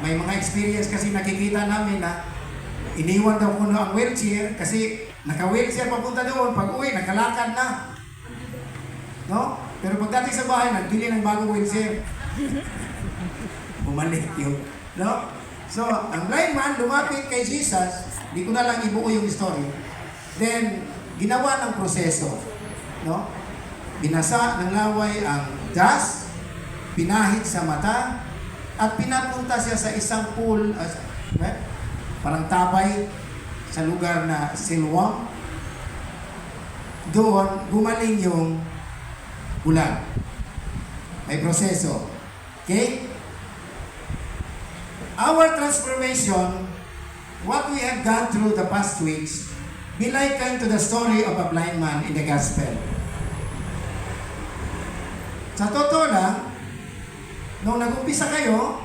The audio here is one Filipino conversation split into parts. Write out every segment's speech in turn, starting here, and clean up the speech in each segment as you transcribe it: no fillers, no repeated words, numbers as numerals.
may mga experience kasi nakikita namin na iniwan daw kuno ang wheelchair kasi naka-wheelchair papunta doon. Pag uwi, nakalakad na. No? Pero pagdating sa bahay, nagbili ng bagong wheelchair. Bumalik yun. No? So, ang blind man lumapit kay Jesus. Di ko na lang ibuo yung story. Then, ginawa ng proseso. No? Binasa ng laway ang dust, pinahid sa mata, at pinapunta siya sa isang pool, parang tabay, sa lugar na Siloam. Doon, gumaling yung ulan. May proseso. Okay? Our transformation, what we have gone through the past weeks, be likened to the story of a blind man in the gospel. Sa totoo lang, nung nag-umpisa kayo,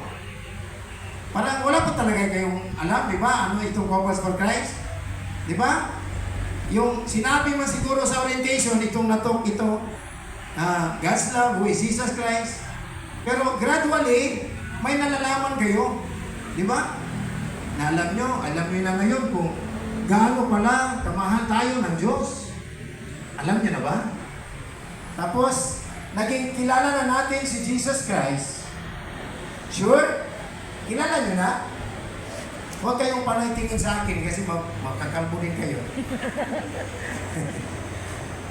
parang wala pa talaga kayong alam, di ba? Ano itong Compass for Christ? Di ba? Yung sinabi mo siguro sa orientation, itong natok ito, God's love, who is Jesus Christ. Pero gradually, may nalalaman kayo. Di ba? Na alam nyo na ngayon kung gaano pala kamahal tayo ng Diyos. Alam nyo na ba? Tapos, naging kilala na natin si Jesus Christ. Sure? Kilala nyo na? Huwag kayong panay tingin sa akin kasi makakalbo din kayo.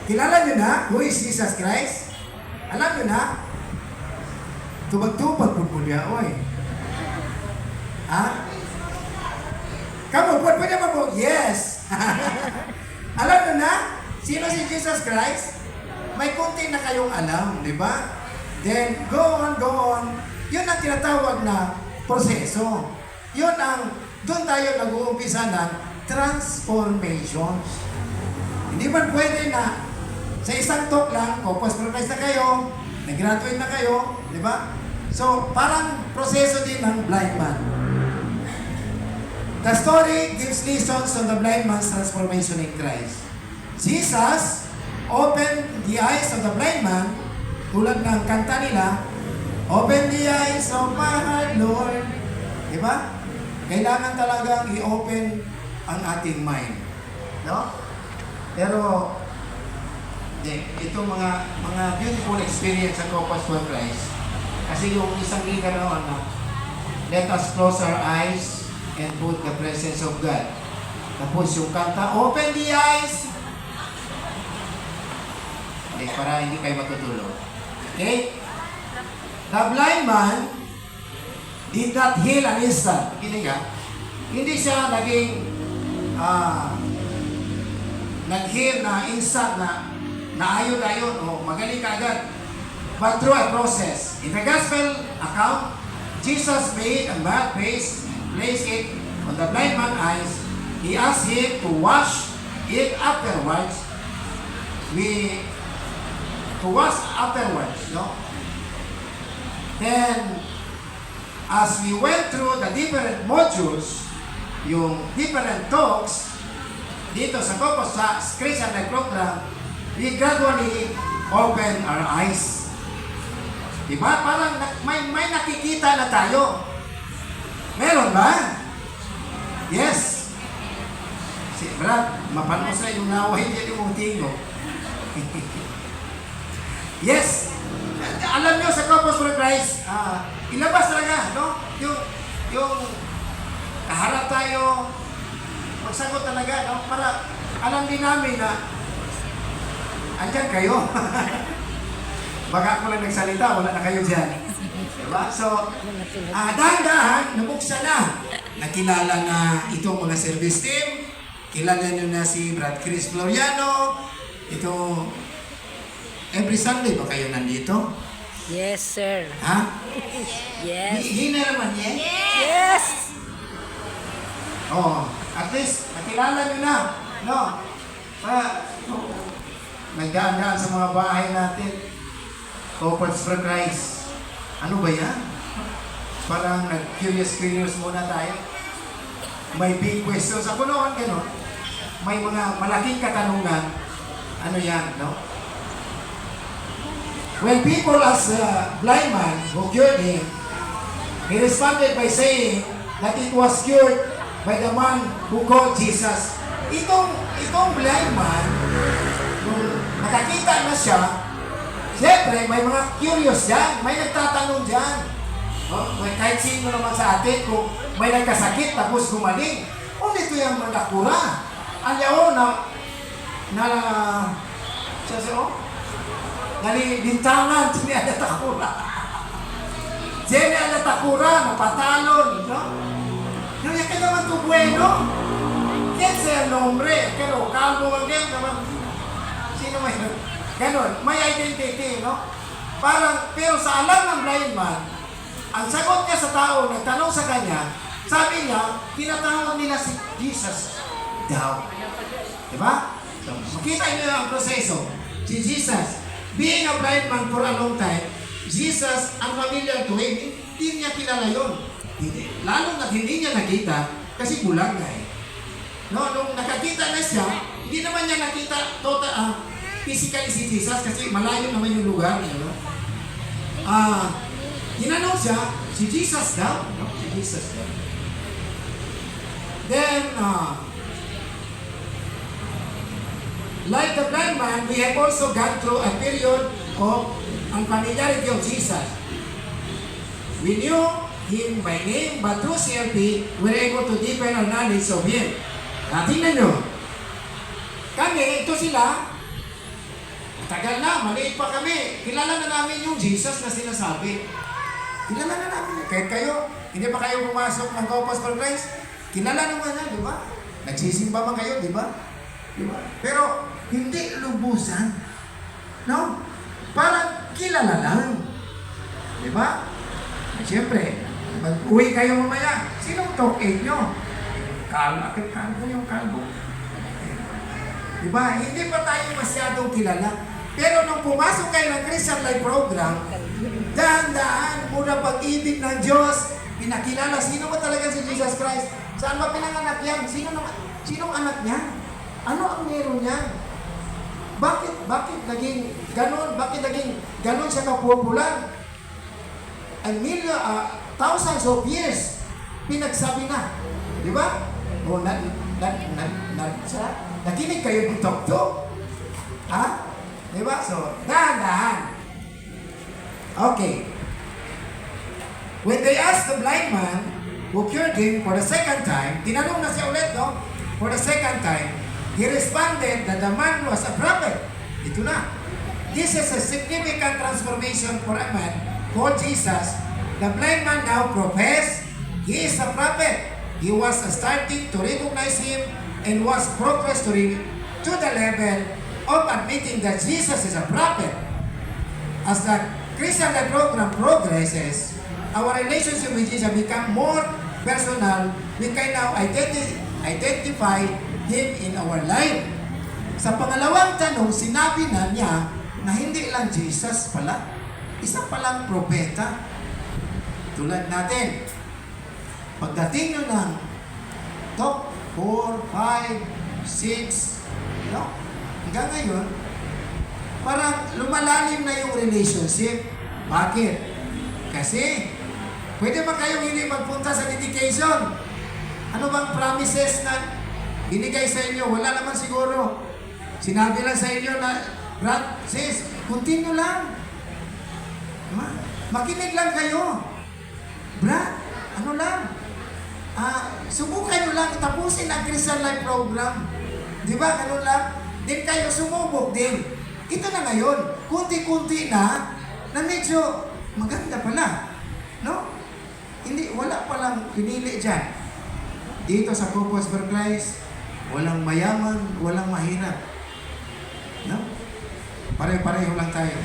Kilala nyo na who is Jesus Christ? Alam nyo na? Tubag-tubag po niya, oy. Ha? Kamu, pwede ba po? Yes! Alam nyo na? Sino si Jesus Christ? May konti na kayong alam, di ba? Then, go on. Yun ang tinatawag na proseso. Yun ang, doon tayo nag-uumpisa ng transformations. Hindi man pwede na sa isang talk lang, o post-profess na kayo, nag-graduate na kayo, di ba? So, parang proseso din ng blind man. The story gives lessons on the blind man's transformation in Christ. Jesus opened the eyes of the blind man, tulad ng kanta nila, open the eyes of my heart, Lord. Diba? Kailangan talagang i-open ang ating mind. No? Pero, ito mga beautiful experience sa Compass for Christ. Kasi yung isang leader na let us close our eyes and put the presence of God. Tapos yung kanta, open the eyes. Para hindi kayo matutulog. Okay? The blind man did not heal an instant. Kinig ha? Hindi siya naging nag-heal na instant na naayon-ayon o magaling ka agad. But through a process. In the gospel account, Jesus made a bad face, placed it on the blind man's eyes. He asked him to wash it afterwards. No? Then, as we went through the different modules, yung different talks, dito sa Compass sa Christian Life Program, we gradually open our eyes. Diba? Parang may nakikita na tayo. Meron ba? Yes. Si Brad, mapanood sa yung naway niya yung tingo. Yes. Alam nyo sa Compass for Christ, ilabas talaga, no? Yung kaharap tayo, magsagot talaga, no? Para alam din namin na andyan kayo. Baka ako lang nagsalita, wala na kayo dyan. Diba? So, dahan-dahan, nabuksan na. Nakilala na itong mga service team. Kilala nyo na si Brad Chris Floriano. Ito, every Sunday ba kayo nandito? Yes, sir. Ha? Yes. Hina naman yan? Yes! Oh, at least, nakilala nyo na. No? Nagdaan-daan sa mga bahay natin. Compass for Christ. Ano ba yan? Parang nag-curious muna tayo. May big questions. Ako noon, gano'n. May mga malaking katanungan. Ano yan, no? When people ask blind man who cured him, He responded by saying that it was cured by the man who called Jesus. Itong blind man, nung nakakita na siya, siyempre may mga curious dyan, may nagtatanong dyan. May kahit sino naman sa atin kung may nagkasakit tapos gumaling. Ito yung mandakura. Alyaw bintangan sini ada takura. Sini ada takura, napatalon, no? Yung yakin naman to bueno. Yan siya nombre, pero kalbo again naman. Sino may ganon, may identity, no? Parang, pero sa alam ng blind man, ang sagot niya sa tao, nagtanong sa kanya, sabi niya, tinatawag nila si Jesus daw. Diba? So, makita niyo ang proseso. Si Jesus, being a blind man for a long time, Jesus, unfamiliar to him, hindi niya kilala yun. Lalo na hindi niya nakita, kasi bulag na eh. No, nung nakakita na siya, hindi naman niya nakita physically si Jesus, kasi malayo naman yung lugar niya. No? Tinanong siya, si Jesus daw. No? Si Jesus daw. Then, like the blind man, we have also gone through a period of unfamiliarity of Jesus. We knew Him by name, but through CLP, we were able to deepen our knowledge of Him. Tingnan nyo. Kami, ito sila, tagal na, maliit pa kami. Kilala na namin yung Jesus na sinasabi. Kilala na namin. Kahit kayo, hindi pa kayo pumasok ng Corpus for Christ, kilala naman na, di ba? Nagsisimba man kayo, di ba? Di ba? Pero, hindi lubusan. No? Parang kilala lang. Di ba? Siyempre, mag-uwi kayo mamaya. Sinong talk aid nyo? Kalbo yung kalbo. Di ba? Hindi pa tayo masyadong kilala. Pero nung pumasok kayo ng Christian Life Program, dahan-dahan, muna pag-ibig ng Diyos, pinakilala, sino ba talaga si Jesus Christ? Saan ba pinanganak yan? Sinong anak niya? Ano ang meron niya? Bakit naging ganon? Bakit naging ganon siya kapopular? Thousands of years, pinagsabi na. Di ba? O, nakinig kayo dito to? Ha? Di ba? So, dahan-dahan. Okay. When they asked the blind man who cured him for the second time, tinanong na siya ulit, no? For the second time, he responded that the man was a prophet. Ito na. This is a significant transformation for a man called Jesus. The blind man now professed he is a prophet. He was starting to recognize him and was progressed to the level of admitting that Jesus is a prophet. As the Christian Life Program progresses, our relationship with Jesus become more personal. We can now identify Him in our life. Sa pangalawang tanong, sinabi na niya na hindi lang Jesus pala, isa palang propeta. Tulad natin, pagdating nyo ng top 4, 5, 6, no? Hanggang ngayon, parang lumalalim na yung relationship. Bakit? Kasi, pwede ba kayong hindi magpunta sa dedication? Ano bang promises na binigay sa inyo? Wala naman siguro. Sinabi lang sa inyo na, Brad, sis, continue lang. Makinig lang kayo. Brad, ano lang? Subukan nyo lang, tapusin ang Christian Life Program. Di ba? Ganun lang. Din kayo sumubok din. Ito na ngayon, kunti-kunti na medyo maganda pala. No? Hindi, wala palang pinili dyan. Dito sa Corpus for Christ, walang mayaman, walang mahirap. No? Pare-pareho lang tayo.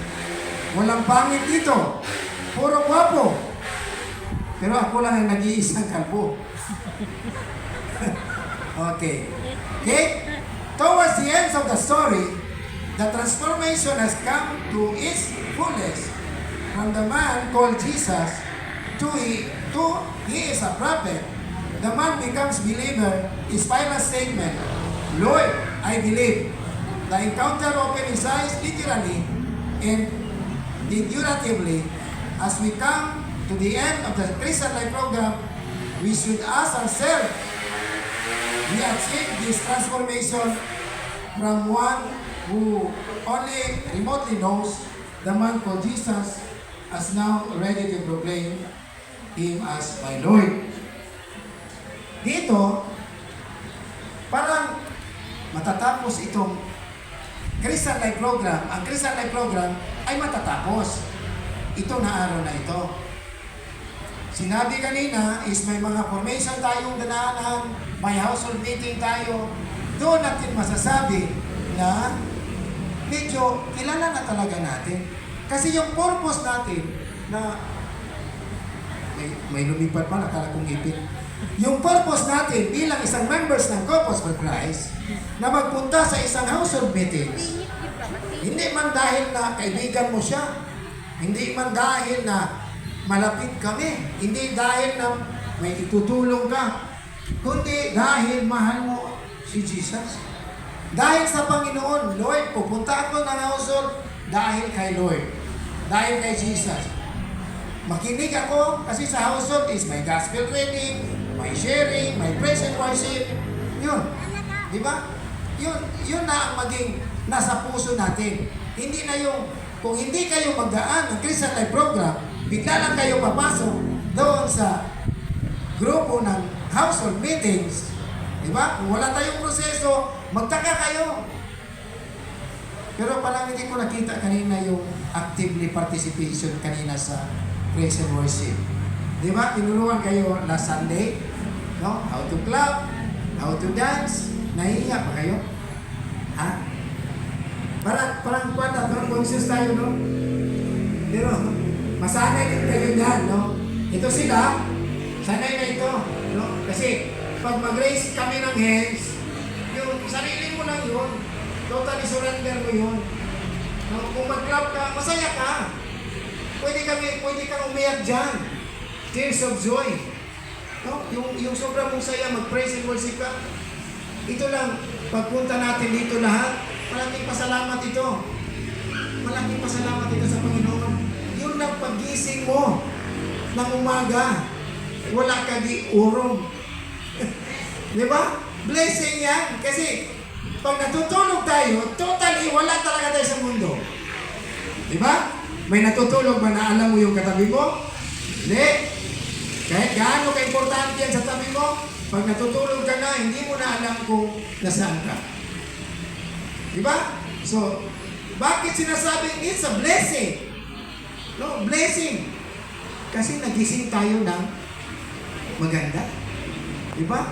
Walang pangit dito. Puro gwapo. Pero ako lang ang nag-iisang kalbo. Okay. Okay? Towards the end of the story, the transformation has come to its fullest. From the man called Jesus to he is a prophet. The man becomes believer. His final statement, Lord, I believe. The encounter opened his eyes literally and figuratively as we come to the end of the Christian Life program, we should ask ourselves, we achieve this transformation from one who only remotely knows the man called Jesus as now ready to proclaim Him as my Lord. Dito, parang matatapos itong Christian Life program. Ang Christian Life program ay matatapos. Ito na araw na ito. Sinabi kanina is may mga formation tayong danaanan, may household meeting tayo. Doon natin masasabi na medyo kilala na talaga natin. Kasi yung purpose natin na may lumipad pa, nakala kong ipit. Yung purpose natin bilang isang members ng Corpus for Christ na magpunta sa isang household meeting, hindi man dahil na kaibigan mo siya, hindi man dahil na malapit kami, hindi dahil na may itutulong ka, kundi dahil mahal mo si Jesus. Dahil sa Panginoon, Lord, pupunta ako ng household dahil kay Lord, dahil kay Jesus. Makinig ako kasi sa household is may gospel training, may sharing, may praise and worship. Yun. Di ba? Yun na ang maging nasa puso natin. Hindi na yung, kung hindi kayo magdaan ng Christian Life program, bigla lang kayo papasok doon sa grupo ng household meetings. Di ba? Kung wala tayong proseso, magtaka kayo. Pero parang hindi ko nakita kanina yung actively participation kanina sa praise and worship. Di ba? Tinuruan kayo last Sunday, no? How to clap, how to dance. Nahihiya pa kayo? Ha? Parang conscious tayo, no? Pero, masanay din kayo dyan, no? Ito sila, sanay na ito, no? Kasi, pag mag-raise kami ng hands, yung sarili mo lang yun, totally surrender mo yun. No? Kung mag-clap ka, masaya ka. Pwede kang umiyak dyan. Tears of joy. No? Yung sobrang mong saya, mag-praise and worship ka. Ito lang, pagpunta natin dito lahat, malaking pasalamat ito. Malaking pasalamat ito sa Panginoon. Yun lang pag-gising mo ng umaga, wala ka di urong. Di ba? Blessing yan. Kasi pag natutulog tayo, totally wala talaga tayo sa mundo. Di ba? May natutulog ba na alam mo yung katabi mo? Hindi. Kahit gaano ka-importante yan sa tabi mo, pag natutulog ka na, hindi mo na alam kung nasaan ka. Di ba? So, bakit sinasabing it's a blessing? No, blessing. Kasi nagising tayo ng maganda. Di ba?